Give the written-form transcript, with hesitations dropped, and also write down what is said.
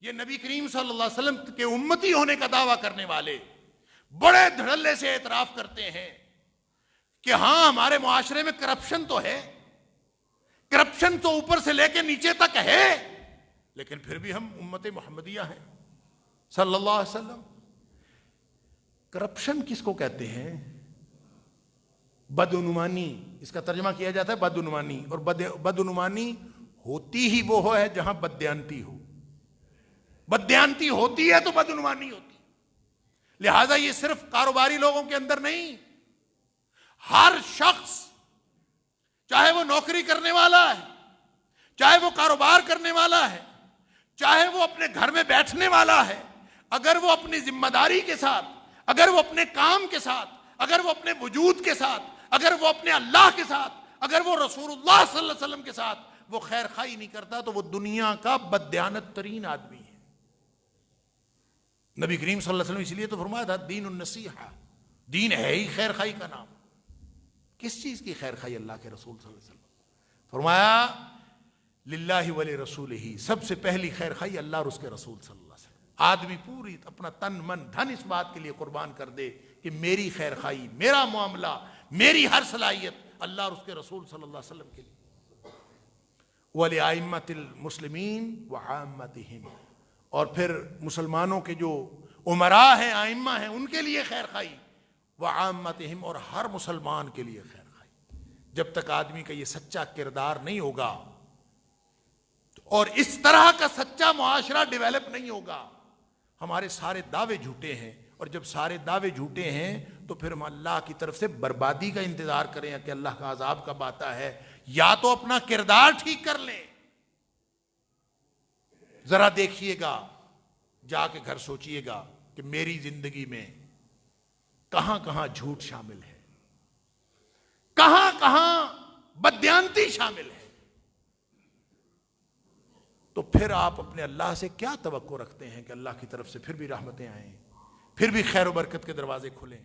یہ نبی کریم صلی اللہ علیہ وسلم کے امتی ہونے کا دعویٰ کرنے والے بڑے دھڑلے سے اعتراف کرتے ہیں کہ ہاں ہمارے معاشرے میں کرپشن تو ہے، کرپشن تو اوپر سے لے کے نیچے تک ہے، لیکن پھر بھی ہم امت محمدیہ ہیں صلی اللہ علیہ وسلم۔ کرپشن کس کو کہتے ہیں؟ بدعنوانی، اس کا ترجمہ کیا جاتا ہے بدعنوانی، اور بدعنوانی ہوتی ہی وہ ہے جہاں بددیانتی ہو۔ بددیانتی ہوتی ہے تو بدعنوانی ہوتی، لہذا یہ صرف کاروباری لوگوں کے اندر نہیں، ہر شخص چاہے وہ نوکری کرنے والا ہے، چاہے وہ کاروبار کرنے والا ہے، چاہے وہ اپنے گھر میں بیٹھنے والا ہے، اگر وہ اپنی ذمہ داری کے ساتھ، اگر وہ اپنے کام کے ساتھ، اگر وہ اپنے وجود کے ساتھ، اگر وہ اپنے اللہ کے ساتھ، اگر وہ رسول اللہ صلی اللہ علیہ وسلم کے ساتھ وہ خیر خواہی نہیں کرتا تو وہ دنیا کا بددیانت ترین آدمی ہے۔ نبی کریم صلی اللہ علیہ وسلم اس لیے تو فرمایا تھا دین النصیحہ، دین ہے ہی خیر خواہی کا نام۔ کس چیز کی خیر خواہی؟ اللہ کے رسول صلی اللہ علیہ وسلم فرمایا للہ ولرسولہ، سب سے پہلی خیر خواہی اللہ اور اس کے رسول صلی اللہ علیہ وسلم۔ آدمی پوری اپنا تن من دھن اس بات کے لیے قربان کر دے کہ میری خیر خواہی، میرا معاملہ، میری ہر صلاحیت اللہ اور اس کے رسول صلی اللہ علیہ وسلم کے لیے۔ وَلِأَئِمَّةِ الْمُسْلِمِينَ وَعَامَّتِهِمْ، اور پھر مسلمانوں کے جو امراء ہیں، ائمہ ہیں، ان کے لیے خیر خواہی، وَعَامَّتِهِمْ، اور ہر مسلمان کے لیے خیر خواہی۔ جب تک آدمی کا یہ سچا کردار نہیں ہوگا اور اس طرح کا سچا معاشرہ ڈیولپ نہیں ہوگا، ہمارے سارے دعوے جھوٹے ہیں، اور جب سارے دعوے جھوٹے ہیں تو پھر ہم اللہ کی طرف سے بربادی کا انتظار کریں کہ اللہ کا عذاب کب آتا ہے۔ یا تو اپنا کردار ٹھیک کر لیں، ذرا دیکھیے گا، جا کے گھر سوچئے گا کہ میری زندگی میں کہاں کہاں جھوٹ شامل ہے، کہاں کہاں بددیانتی شامل ہے، تو پھر آپ اپنے اللہ سے کیا توقع رکھتے ہیں کہ اللہ کی طرف سے پھر بھی رحمتیں آئیں، پھر بھی خیر و برکت کے دروازے کھلیں۔